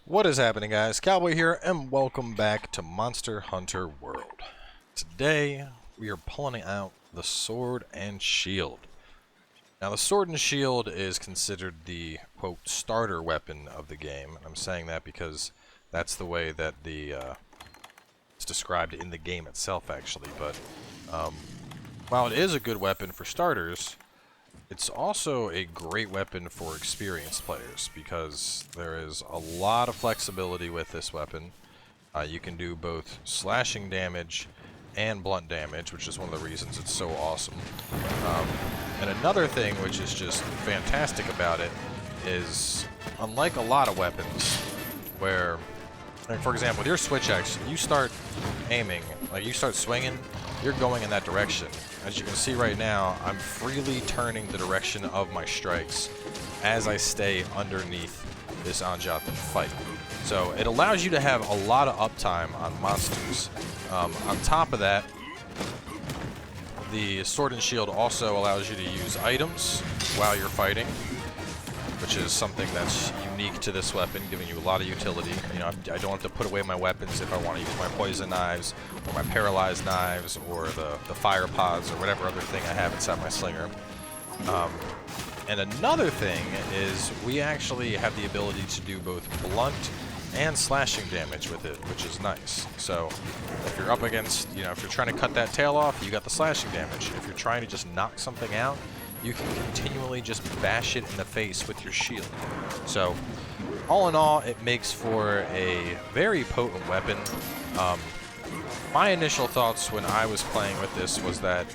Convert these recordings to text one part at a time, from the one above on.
What is happening, guys? Cowboy here, and welcome back to Monster Hunter World. Today, we are pulling out the Sword and Shield. Now, the Sword and Shield is considered the, quote, starter weapon of the game. And I'm saying that because that's the way that it's described in the game itself, actually. But while it is a good weapon for starters, it's also a great weapon for experienced players because there is a lot of flexibility with this weapon. You can do both slashing damage and blunt damage, which is one of the reasons it's so awesome. And another thing which is just fantastic about it is, unlike a lot of weapons, where, like for example, with your switch axe, you start aiming, like you start swinging, you're going in that direction. As you can see right now, I'm freely turning the direction of my strikes as I stay underneath this Untitled fight. So it allows you to have a lot of uptime on monsters. On top of that, the Sword and Shield also allows you to use items while you're fighting, which is something that's unique to this weapon, giving you a lot of utility. You know, I don't have to put away my weapons if I want to use my poison knives, or my paralyzed knives, or the fire pods, or whatever other thing I have inside my slinger. And another thing is we actually have the ability to do both blunt and slashing damage with it, which is nice. So if you're up against, you know, if you're trying to cut that tail off, you got the slashing damage. If you're trying to just knock something out, you can continually just bash it in the face with your shield. So, all in all, it makes for a very potent weapon. My initial thoughts when I was playing with this was that,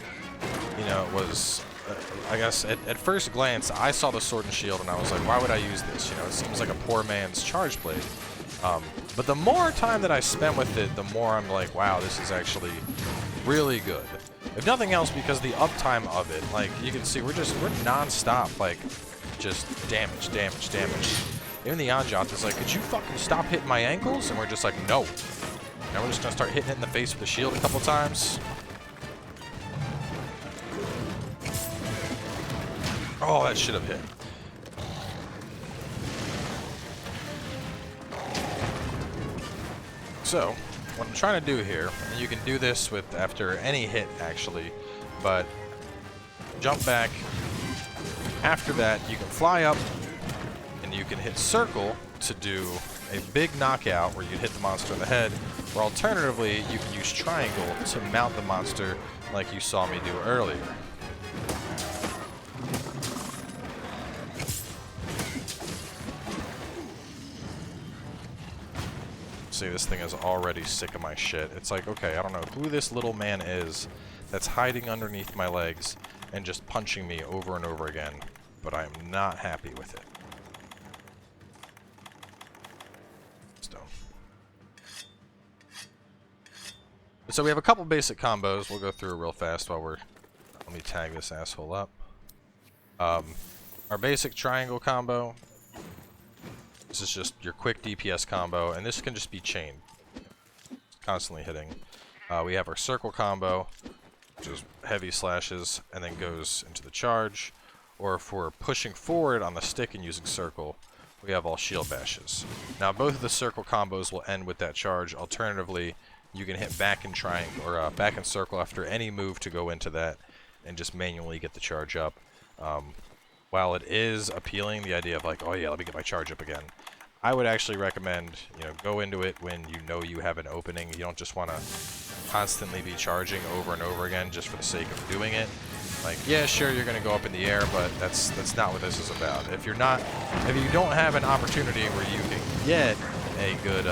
you know, it was, I guess, at first glance, I saw the Sword and Shield and I was like, why would I use this? You know, it seems like a poor man's charge blade. But the more time that I spent with it, the more I'm like, wow, this is actually really good. If nothing else, because the uptime of it, like, you can see, we're non-stop, like, just damage. Even the Anjot is like, could you fucking stop hitting my ankles? And we're just like, no. Now we're just gonna start hitting it in the face with the shield a couple times. Oh, that should have hit. So, what I'm trying to do here, and you can do this with after any hit actually, but jump back. After that, you can fly up and you can hit circle to do a big knockout where you hit the monster in the head, or alternatively, you can use triangle to mount the monster like you saw me do earlier. See, this thing is already sick of my shit. It's like, okay, I don't know who this little man is that's hiding underneath my legs and just punching me over and over again, but I am not happy with it. Stone. So we have a couple basic combos. We'll go through real fast while we're... Let me tag this asshole up. Our basic triangle combo. This is just your quick DPS combo, and this can just be chained, constantly hitting. We have our circle combo, which is heavy slashes, and then goes into the charge. Or if we're pushing forward on the stick and using circle, we have all shield bashes. Now, both of the circle combos will end with that charge. Alternatively, you can hit back in triangle or back in circle after any move to go into that, and just manually get the charge up. While it is appealing, the idea of like, oh yeah, let me get my charge up again, I would actually recommend, you know, go into it when you know you have an opening. You don't just want to constantly be charging over and over again just for the sake of doing it. Like, yeah, sure, you're going to go up in the air, but that's not what this is about. If you don't have an opportunity where you can get a good,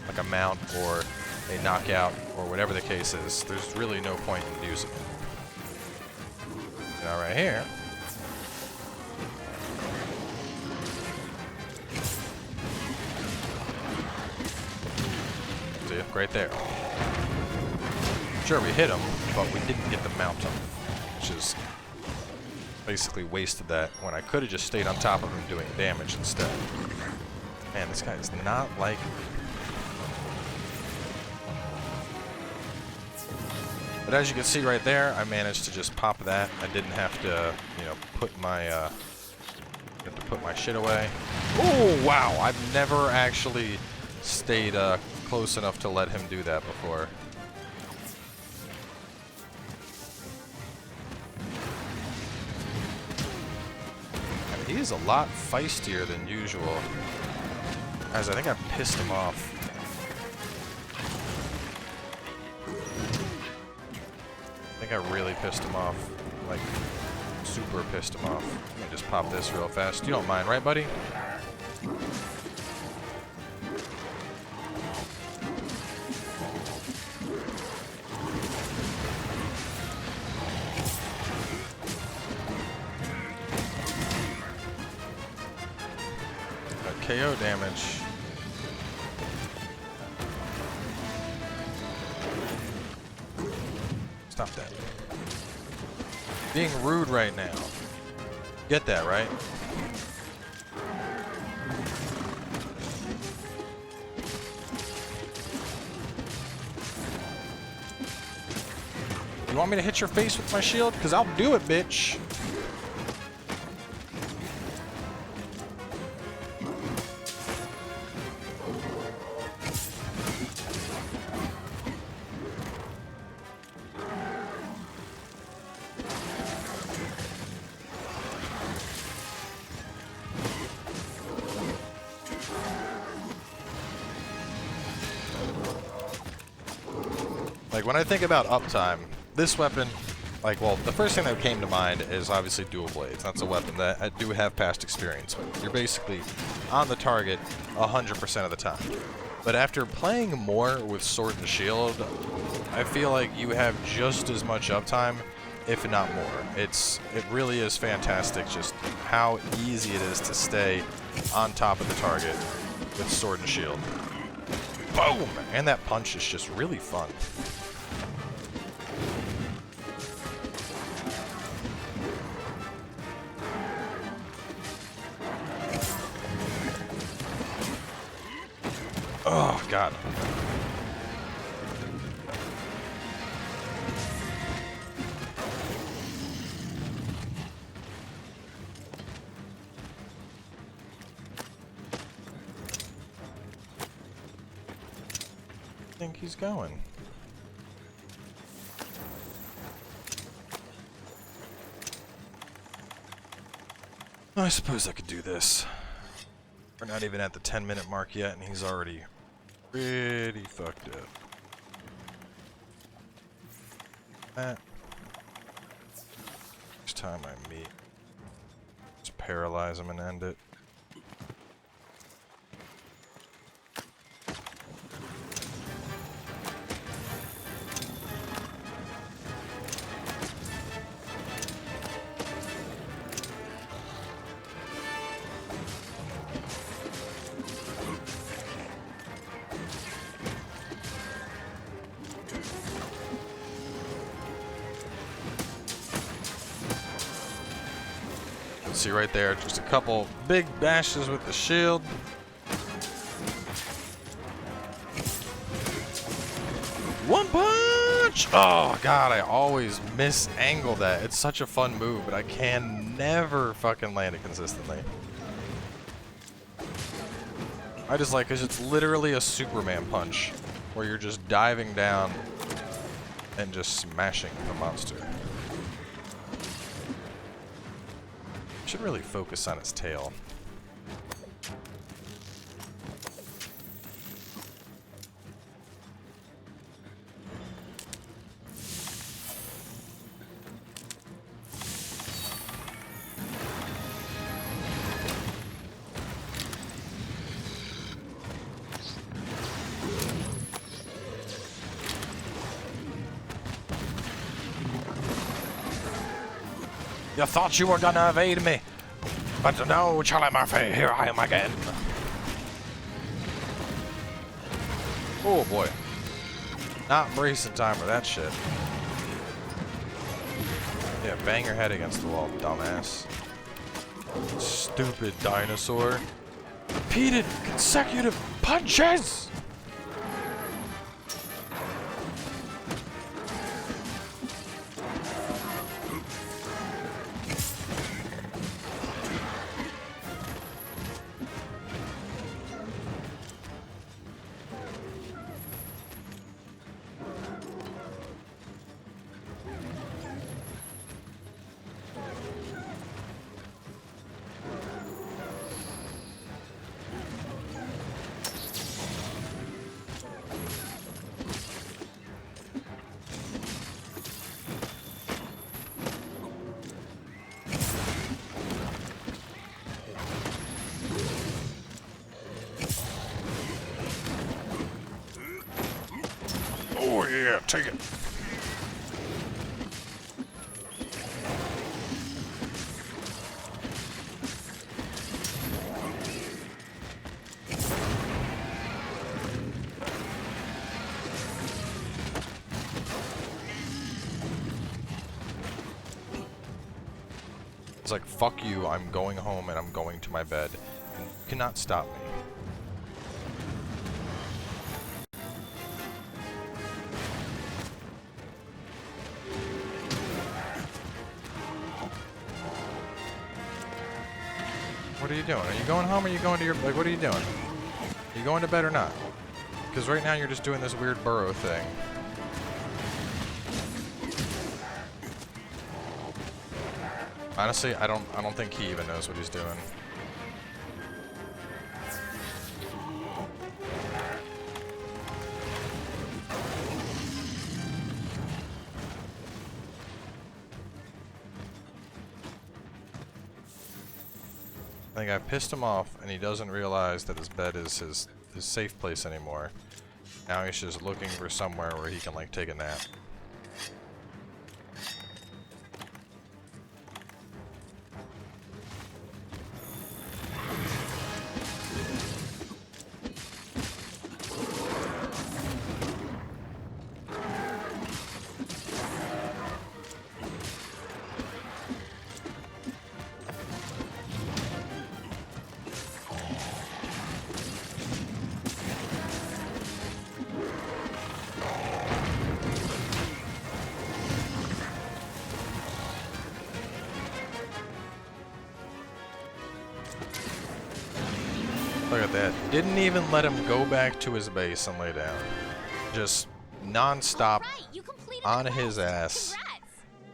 like a mount or a knockout or whatever the case is, there's really no point in using it. Now right here, see, right there. Sure, we hit him, but we didn't get the mount up, which is basically wasted that when I could have just stayed on top of him doing damage instead. Man, this guy is not like me. But as you can see right there, I managed to just pop that. I didn't have to, you know, put my shit away. Oh, wow. I've never actually stayed close enough to let him do that before. And he is a lot feistier than usual. Guys, I think I pissed him off. I think I really pissed him off. Like, super pissed him off. Let me just pop this real fast. You don't mind, right, buddy? KO damage. Stop that. Being rude right now. Get that, right? You want me to hit your face with my shield? Because I'll do it, bitch. Like, when I think about uptime, this weapon, like, well, the first thing that came to mind is obviously dual blades. That's a weapon that I do have past experience with. You're basically on the target 100% of the time. But after playing more with sword and shield, I feel like you have just as much uptime, if not more. It really is fantastic just how easy it is to stay on top of the target with sword and shield. Boom! And that punch is just really fun. Oh, God. I think he's going. I suppose I could do this. We're not even at the 10-minute mark yet, and he's already pretty fucked up. Next time I meet, just paralyze him and end it. See right there, just a couple big bashes with the shield. One punch! Oh God, I always misangle that. It's such a fun move, but I can never fucking land it consistently. I just like, cause it's literally a Superman punch, where you're just diving down and just smashing the monster. Should really focus on its tail. You thought you were gonna evade me, but no, Charlie Murphy, here I am again. Oh boy. Not bracing time for that shit. Yeah, bang your head against the wall, dumbass. Stupid dinosaur. Repeated consecutive punches! yeah, take it. It's like, fuck you, I'm going home and I'm going to my bed. And you cannot stop me. What are you doing? Are you going home or are you going to your... Like, what are you doing? Are you going to bed or not? Because right now you're just doing this weird burrow thing. Honestly, I don't think he even knows what he's doing. I think I pissed him off, and he doesn't realize that his bed is his safe place anymore. Now he's just looking for somewhere where he can, like, take a nap. Look at that. Didn't even let him go back to his base and lay down. Just non-stop on his ass.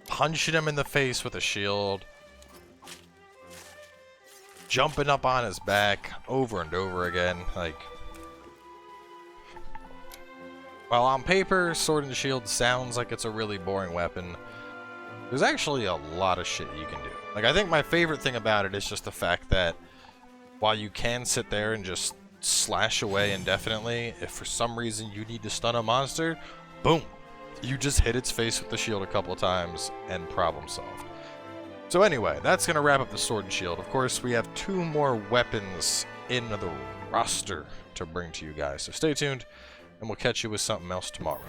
Punching him in the face with a shield. Jumping up on his back over and over again. Like, while on paper, Sword and Shield sounds like it's a really boring weapon, there's actually a lot of shit you can do. Like, I think my favorite thing about it is just the fact that while you can sit there and just slash away indefinitely, if for some reason you need to stun a monster, boom! You just hit its face with the shield a couple of times and problem solved. So anyway, that's going to wrap up the Sword and Shield. Of course, we have 2 more weapons in the roster to bring to you guys. So stay tuned, and we'll catch you with something else tomorrow.